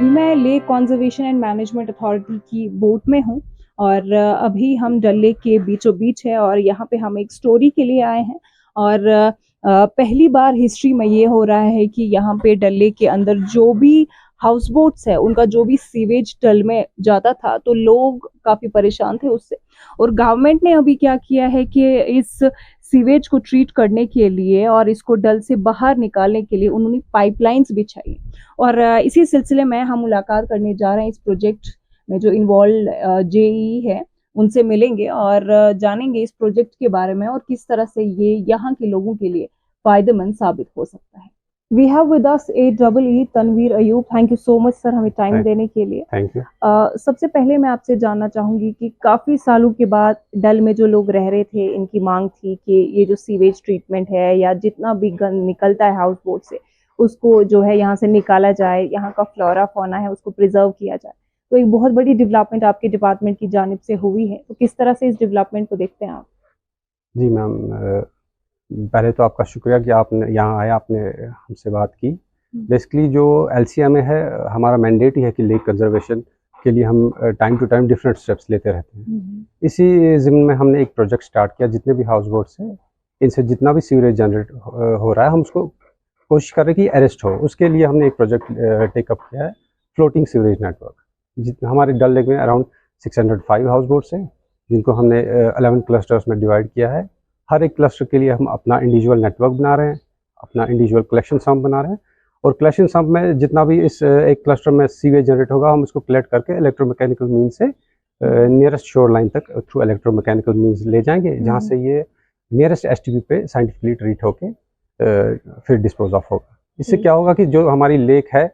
अभी मैं lake conservation and management authority की बोट में हूँ और अभी हम डल लेक के बीचों बीच है और यहाँ पे हम एक स्टोरी के लिए आए हैं और पहली बार हिस्ट्री में ये हो रहा है कि यहाँ पे डल लेक के अंदर जो भी हाउस बोट्स है उनका जो भी सीवेज डल में जाता था तो लोग काफी परेशान थे उससे। और गवर्नमेंट ने अभी क्या किया है कि इस सीवेज को ट्रीट करने के लिए और इसको डल से बाहर निकालने के लिए उन्होंने पाइपलाइंस बिछाई और इसी सिलसिले में हम मुलाकात करने जा रहे हैं इस प्रोजेक्ट में जो इन्वॉल्व जेई है उनसे मिलेंगे और जानेंगे इस प्रोजेक्ट के बारे में और किस तरह से ये यहाँ के लोगों के लिए फायदेमंद साबित हो सकता है। We have with us AEE Tanveer Ayub. Thank you so much sir हमें टाइम देने के लिए। Thank you. सबसे पहले मैं आपसे जानना चाहूंगी कि काफी सालों के बाद डल में जो लोग रह रहे थे इनकी मांग थी कि ये जो सीवेज ट्रीटमेंट है या जितना भी गंद निकलता है हाउस बोट से उसको जो है यहाँ से निकाला जाए, यहाँ का फ्लोरा फौना है उसको प्रिजर्व किया जाए। तो एक बहुत बड़ी डेवलपमेंट आपके डिपार्टमेंट की जानिब से हुई है, तो किस तरह से इस डेवलपमेंट को देखते हैं आप? जी मैम, पहले तो आपका शुक्रिया कि आपने यहाँ आया, आपने हमसे बात की। बेसिकली जो LCMA है हमारा मैंडेट ही है कि लेक कंजर्वेशन के लिए हम time to time different steps लेते रहते हैं। इसी ज़िम्न में हमने एक प्रोजेक्ट स्टार्ट किया, जितने भी हाउस बोट्स हैं इनसे जितना भी सीवरेज जनरेट हो रहा है हम उसको कोशिश कर रहे हैं कि अरेस्ट हो। उसके लिए हमने एक प्रोजेक्ट टेकअप किया है, फ्लोटिंग सीवरेज नेटवर्क। हमारे डल लेक में अराउंड 605 हाउस बोट्स हैं जिनको हमने 11 क्लस्टर्स में डिवाइड किया है। हर एक क्लस्टर के लिए हम अपना इंडिविजुअल नेटवर्क बना रहे हैं, अपना इंडिविजुअल कलेक्शन सम्प बना रहे हैं और कलेक्शन सम्प में जितना भी इस एक क्लस्टर में सीवेज जनरेट होगा हम उसको कलेक्ट करके इलेक्ट्रोमैकेनिकल मीन से नियरेस्ट शोर लाइन तक थ्रू इलेक्ट्रोमैकेनिकल मीन्स ले जाएंगे, जहाँ से ये नियरेस्ट STP पे साइंटिफिकली ट्रीट होके फिर डिस्पोज ऑफ होगा। इससे क्या होगा कि जो हमारी लेक है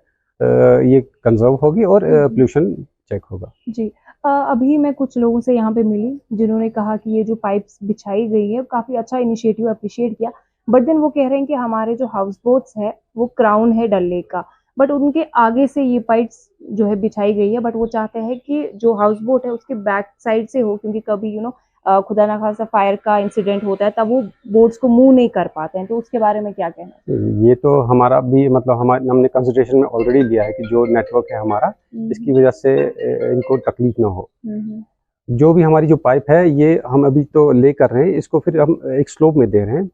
ये कंजर्व होगी और पोल्यूशन चेक होगा। जी, अभी मैं कुछ लोगों से यहाँ पे मिली जिन्होंने कहा कि ये जो पाइप्स बिछाई गई है काफी अच्छा इनिशिएटिव, अप्रिशिएट किया। बट देन वो कह रहे हैं कि हमारे जो हाउस बोट्स है वो क्राउन है डल लेक का, बट उनके आगे से ये पाइप्स जो है बिछाई गई है, बट वो चाहते हैं कि जो हाउस बोट है उसके बैक साइड से हो, क्योंकि कभी खुदा ना खासा फायर का इंसिडेंट होता है तब वो बोट्स को मूव नहीं कर पाते हैं। तो उसके बारे में क्या कहना है? ये तो हमारा भी मतलब हमने कंसिडरेशन में ऑलरेडी लिया है कि जो नेटवर्क है हमारा इसकी वजह से इनको तकलीफ ना हो। जो भी हमारी जो पाइप है ये हम अभी तो ले कर रहे हैं, इसको फिर हम एक स्लोप में दे रहे हैं।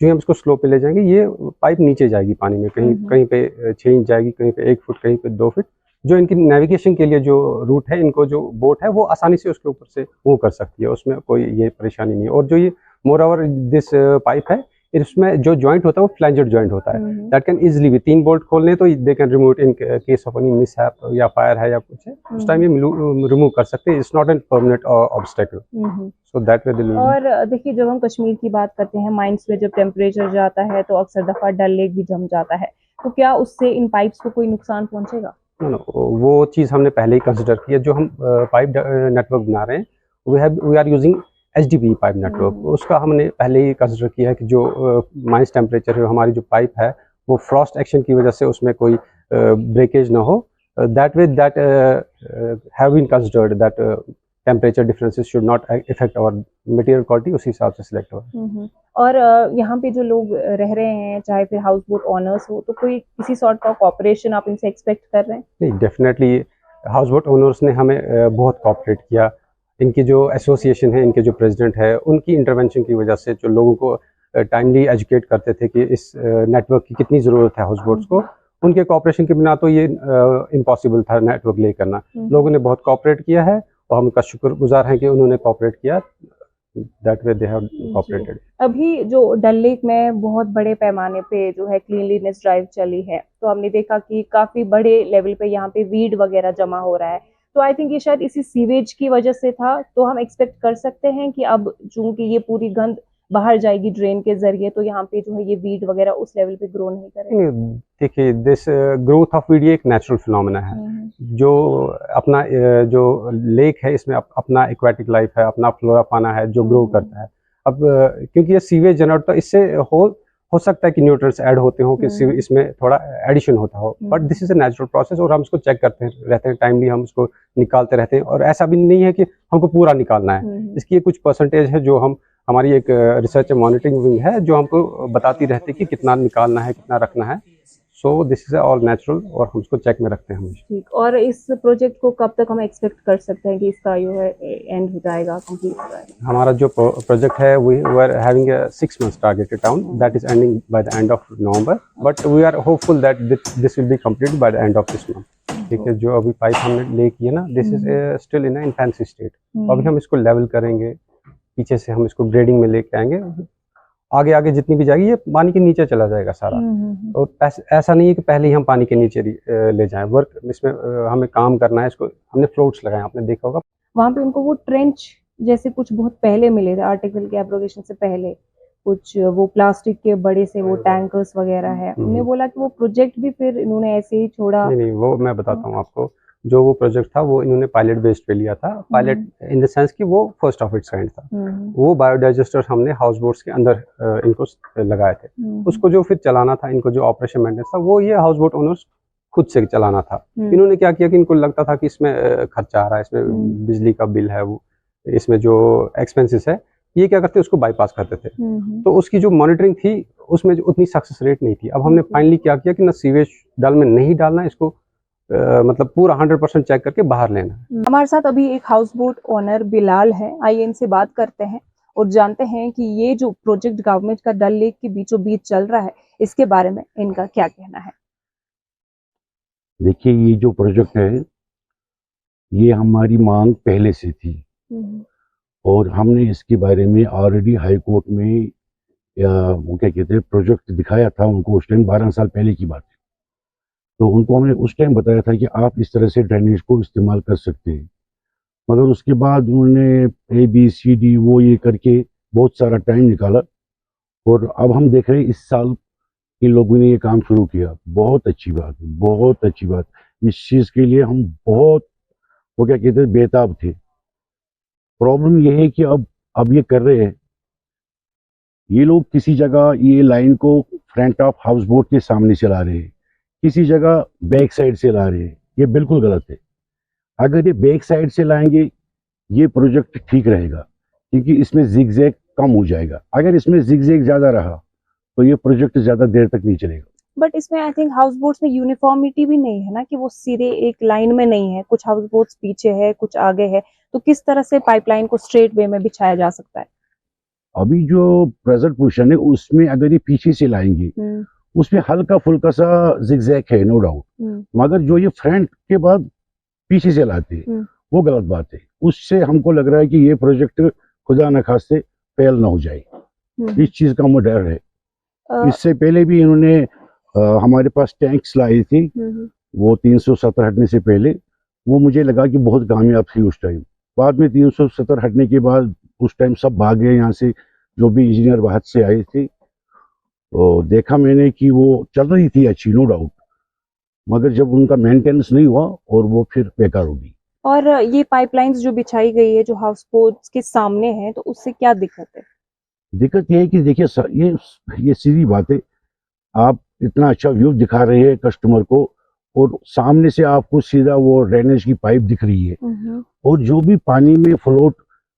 जो हम इसको स्लोप पे ले जाएंगे ये पाइप नीचे जाएगी पानी में, कहीं पे 6 इंच जाएगी, कहीं पे 1 फुट, कहीं पे 2 फुट। जो इनकी नेविगेशन के लिए जो रूट है, इनको जो बोट है वो आसानी से उसके ऊपर से मूव कर सकती है, उसमें कोई ये परेशानी नहीं है। और जो ये मोर ओवर दिस पाइप है इसमें जो जॉइंट होता है वो फ्लैंजर जॉइंट होता है, दैट कैन इजीली भी 3 बोल्ट खोलने तो they can remove in case of any mishap या फायर है या कुछ है उस टाइम ये रिमूव कर सकते हैं। It's not an permanent obstacle, so that way they. और देखिए जब हम कश्मीर की बात करते हैं, माइंस में जब टेम्परेचर जाता है तो अक्सर दफा डल लेक भी जम जाता है, तो क्या उससे इन पाइप्स को कोई नुकसान पहुंचेगा? वो चीज़ हमने पहले ही कंसिडर की है। जो हम पाइप नेटवर्क बना रहे हैं we are using HDPE pipe network. उसका हमने पहले ही कंसिडर किया है कि जो माइनस टेम्परेचर है हमारी जो पाइप है वो फ्रॉस्ट एक्शन की वजह से उसमें कोई ब्रेकेज ना हो। That way that have been considered that temperature differences should not effect our material quality, उसी हिसाब से सिलेक्ट हुआ। और यहाँ पे जो लोग रह रहे हैं चाहे फिर हाउस बोट ओनर्स हो, तो कोई किसी सॉर्ट का कोऑपरेशन आप इनसे एक्सपेक्ट कर रहे हैं? नहीं, डेफिनेटली हाउस बोट ओनर्स ने हमें बहुत कोऑपरेट किया। इनकी जो एसोसिएशन है, इनके जो प्रेसिडेंट है, उनकी इंटरवेंशन की वजह से जो लोगों को टाइमली एजुकेट करते थे कि इस नेटवर्क की कितनी ज़रूरत है हाउस बोट्स को, उनके कोऑपरेशन के बिना तो ये इम्पॉसिबल था नेटवर्क ले करना। लोगों ने बहुत कोऑपरेट किया है और हम उनका शुक्रगुजार हैं कि उन्होंने कोऑपरेट किया। That way they have cooperated। अभी जो डल लेक में बहुत बड़े पैमाने पे जो है क्लीनलीनेस ड्राइव चली है, तो हमने देखा कि काफी बड़े लेवल पे यहाँ पे वीड वगैरह जमा हो रहा है। तो आई थिंक ये शायद इसी सीवेज की वजह से था। तो हम एक्सपेक्ट कर सकते हैं कि अब चूंकि ये पूरी गंद बाहर जाएगी ड्रेन के जरिए, तो यहाँ पे जो है ये वीड वगैरह उस लेवल पे ग्रो नहीं करेगा। देखिए, दिस ग्रोथ ऑफ वीड ये एक नेचुरल फिनोमेना है। जो अपना जो लेक है इसमें अपना एक्वेटिक लाइफ है, अपना फ्लोरा फाना है जो ग्रो करता है। अब क्योंकि ये सीवेज जनरेट, तो इससे हो सकता है कि न्यूट्रिएंट्स ऐड होते हो, कि इसमें थोड़ा एडिशन होता हो, but this is a natural process और हम इसको चेक करते रहते हैं, टाइमली हम इसको निकालते रहते हैं। और ऐसा भी नहीं है कि हमको पूरा निकालना है, इसकी कुछ परसेंटेज है जो हमारी एक रिसर्च एंड मॉनिटरिंग विंग है जो हमको बताती रहती है कि कितना निकालना है, कितना रखना है। So this is all natural और हम उसको चेक में रखते हैं हमेशा। ठीक, और इस प्रोजेक्ट को कब तक हम एक्सपेक्ट कर सकते हैं कि इसका जो है एंड हो जाएगा, कंप्लीट हो जाएगा? हमारा जो प्रोजेक्ट है we are having a 6 months targeted town that is ending by the end of November, but we are hopeful that this will be completed by the end of this month. ठीक है, जो अभी pipe हमने ले की है ना, this is still in infancy state. अभी हम इसको लेवल करेंगे, पीछे से हम इसको ग्रेडिंग में लेके आएंगे, आगे आगे जितनी भी जाएगी ये पानी के नीचे चला जाएगा सारा। और ऐसा नहीं है कि पहले ही हम पानी के नीचे ले जाएं। वर्क इसमें हमें काम करना है। इसको हमने फ्लोट्स लगाए, आपने देखा होगा वहाँ पे उनको वो ट्रेंच जैसे कुछ बहुत पहले मिले थे, आर्टिकल के एब्रोगेशन से पहले कुछ वो प्लास्टिक के बड़े से वो टैंकर्स वगैरह है। उन्होंने बोला कि वो प्रोजेक्ट भी फिर इन्होंने ऐसे ही छोड़ा। नहीं, वो मैं बताता हूँ आपको। जो वो प्रोजेक्ट था वो इन्होंने पायलट बेस्ड पे लिया था। पायलट इन द सेंस कि वो फर्स्ट ऑफ इट्स काइंड था। वो बायोडाइजेस्टर हमने हाउस बोट्स के अंदर इनको लगाए थे। उसको जो फिर चलाना था, इनको जो ऑपरेशन मेंटेनेंस था, वो ये हाउस बोट ओनर्स खुद से चलाना था। इन्होंने क्या किया कि इनको लगता था कि इसमें खर्चा आ रहा है, इसमें बिजली का बिल है, वो इसमें जो एक्सपेंसेस है, ये क्या करते उसको बाईपास करते थे। तो उसकी जो मॉनिटरिंग थी उसमें जो उतनी सक्सेस रेट नहीं थी। अब हमने फाइनली क्या किया कि ना सीवेज डाल में नहीं डालना, इसको मतलब पूरा 100% चेक करके बाहर लेना है। हमारे साथ अभी एक हाउस बोट ओनर बिलाल है, आइए इनसे बात करते हैं और जानते हैं कि ये जो प्रोजेक्ट गवर्नमेंट का डल लेक के बीचों बीच चल रहा है, इसके बारे में इनका क्या कहना है। देखिए, ये जो प्रोजेक्ट है ये हमारी मांग पहले से थी और हमने इसके बारे में ऑलरेडी हाई कोर्ट में वो क्या कहते हैं प्रोजेक्ट दिखाया था उनको। उस टाइम 12 साल पहले की बात है। तो उनको हमने उस टाइम बताया था कि आप इस तरह से ड्रेनेज को इस्तेमाल कर सकते हैं, मगर उसके बाद उन्होंने ABCD वो ये करके बहुत सारा टाइम निकाला और अब हम देख रहे हैं इस साल इन लोगों ने ये काम शुरू किया। बहुत अच्छी बात है, बहुत अच्छी बात। इस चीज़ के लिए हम बहुत वो क्या कहते हैं बेताब थे। प्रॉब्लम ये है कि अब ये कर रहे हैं ये लोग, किसी जगह ये लाइन को फ्रंट ऑफ हाउस बोट के सामने से ला रहे हैं, किसी जगह बैक साइड से ला रहे हैं। ये बिल्कुल गलत है। अगर ये बैक साइड से लाएंगे ये प्रोजेक्ट ठीक रहेगा, क्योंकि इसमें जिगजैग कम हो जाएगा। अगर इसमें जिगजैग ज्यादा रहा तो ये प्रोजेक्ट ज्यादा देर तक नहीं चलेगा। बट इसमें आई थिंक हाउस बोट्स में यूनिफॉर्मिटी भी नहीं है ना, कि वो सीधे एक लाइन में नहीं है, कुछ हाउस बोट्स पीछे है, कुछ आगे है। तो किस तरह से पाइपलाइन को स्ट्रेट वे में बिछाया जा सकता है? अभी जो प्रेजेंट पोजीशन है उसमें अगर ये पीछे से लाएंगे उसमें हल्का फुल्का सा जिगजैग है, नो डाउट, मगर जो ये फ्रंट के बाद पीछे से लाते हैं वो गलत बात है। उससे हमको लग रहा है कि ये प्रोजेक्ट खुदा न खास्ते फेल ना हो जाए, इस चीज का मुझे डर है। इससे पहले भी इन्होंने हमारे पास टैंक्स लाई थी, वो 370 हटने से पहले, वो मुझे लगा कि बहुत कामयाब थी उस टाइम। बाद में 370 हटने के बाद उस टाइम सब भाग गए यहाँ से, जो भी इंजीनियर बाहर से आए थे। तो देखा मैंने कि वो चल रही थी अच्छी, नो डाउट, मगर जब उनका मेंटेनेंस नहीं हुआ और वो फिर बेकार हो गई। और ये पाइपलाइंस जो बिछाई गई है जो हाउस बोट्स के सामने है, तो उससे क्या दिक्कत है? दिक्कत ये है कि देखिए ये सीधी बात है, आप इतना अच्छा व्यू दिखा रहे हैं कस्टमर को और सामने से आपको सीधा वो ड्रेनेज की पाइप दिख रही है, और जो भी पानी में फ्लोट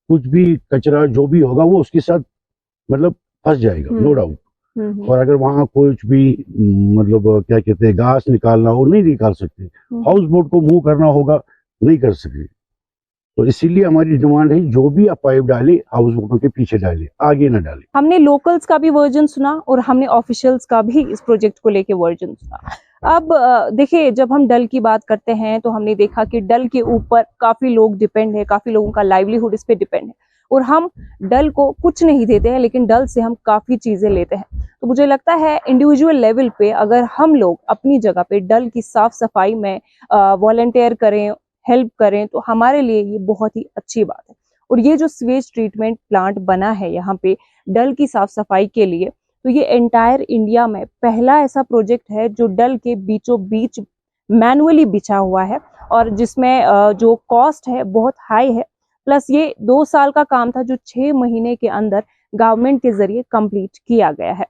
कुछ भी कचरा जो भी होगा वो उसके साथ मतलब फंस जाएगा, नो डाउट। और अगर वहाँ कुछ भी मतलब क्या कहते हैं घास निकालना हो नहीं निकाल सकते, हाउस बोट को मूव करना होगा नहीं कर सकते। तो इसीलिए हमारी डिमांड है जो भी आप पाइप डाले हाउस बोटों के पीछे डाले, आगे ना डाले। हमने लोकल्स का भी वर्जन सुना और हमने ऑफिशियल्स का भी इस प्रोजेक्ट को लेके वर्जन सुना। अब देखिए, जब हम डल की बात करते हैं तो हमने देखा कि डल के ऊपर काफी लोग डिपेंड है, काफी लोगों का लाइवलीहुड इस पे डिपेंड है, और हम डल को कुछ नहीं देते हैं लेकिन डल से हम काफी चीजें लेते हैं। तो मुझे लगता है इंडिविजुअल लेवल पे अगर हम लोग अपनी जगह पे डल की साफ सफाई में वॉलंटियर करें, हेल्प करें, तो हमारे लिए ये बहुत ही अच्छी बात है। और ये जो स्वेज ट्रीटमेंट प्लांट बना है यहाँ पे डल की साफ सफाई के लिए, तो ये एंटायर इंडिया में पहला ऐसा प्रोजेक्ट है जो डल के बीचों बीच मैनुअली बिछा हुआ है, और जिसमें जो कॉस्ट है बहुत हाई है। प्लस ये 2 साल का काम था जो 6 महीने के अंदर गवर्नमेंट के जरिए कंप्लीट किया गया है।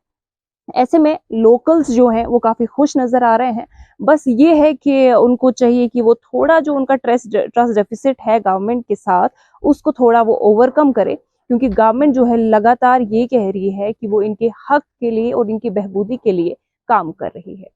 ऐसे में लोकल्स जो हैं वो काफी खुश नजर आ रहे हैं। बस ये है कि उनको चाहिए कि वो थोड़ा जो उनका ट्रस्ट डेफिसिट है गवर्नमेंट के साथ, उसको थोड़ा वो ओवरकम करे, क्योंकि गवर्नमेंट जो है लगातार ये कह रही है कि वो इनके हक के लिए और इनकी बहबूदी के लिए काम कर रही है।